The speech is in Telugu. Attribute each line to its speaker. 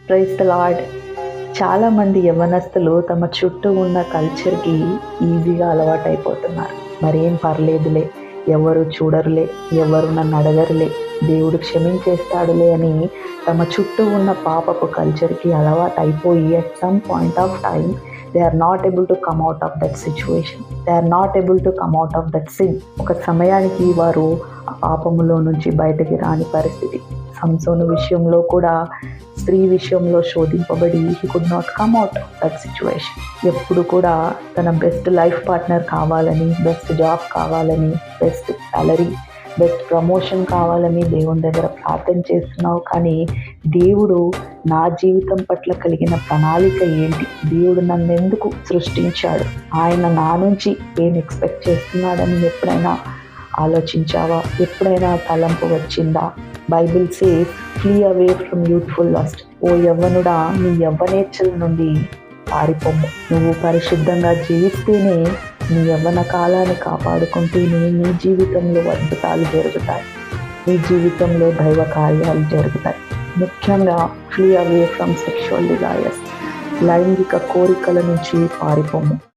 Speaker 1: Praise the lord. చాలామంది యవ్వనస్తులు తమ చుట్టూ ఉన్న కల్చర్కి ఈజీగా అలవాటైపోతున్నారు. మరేం పర్లేదులే, ఎవరు చూడరులే, ఎవరు నన్ను అడగరులే, దేవుడు క్షమించేస్తాడులే అని తమ చుట్టూ ఉన్న పాపపు కల్చర్కి అలవాటైపోయి at some point of time they are not able to come out of that situation. They are not able to come out of that sin. ఒక సమయానికి వారు ఆ పాపములో నుంచి బయటకి రాని పరిస్థితి. సంసోను విషయంలో కూడా స్త్రీ విషయంలో శోధింపబడి he could not come out of that situation. ఎప్పుడు కూడా తన బెస్ట్ లైఫ్ పార్ట్నర్ కావాలని, బెస్ట్ జాబ్ కావాలని, బెస్ట్ సాలరీ, బెస్ట్ ప్రమోషన్ కావాలని దేవుని దగ్గర ప్రార్థన చేస్తున్నావు. కానీ దేవుడు నా జీవితం పట్ల కలిగిన ప్రణాళిక ఏంటి, దేవుడు నన్ను ఎందుకు సృష్టించాడు, ఆయన నా నుంచి ఏం ఎక్స్పెక్ట్ చేస్తున్నాడని ఎప్పుడైనా ఆలోచించావా? ఎప్పుడైనా తలంపు వచ్చిందా? Bible says flee away from youthful lust. ఓ యవ్వనుడా, నీ యవ్వనేచ్ఛల నుండి పారిపోము. నువ్వు పరిశుద్ధంగా జీవిస్తేనే నీ యవ్వన కాలాన్ని కాపాడుకుంటేనే నీ జీవితంలో అద్భుతాలు జరుగుతాయి, నీ జీవితంలో దైవ కార్యాలు జరుగుతాయి. ముఖ్యంగా flea away from sexual desires. లైంగిక కోరికల నుంచి పారిపోము.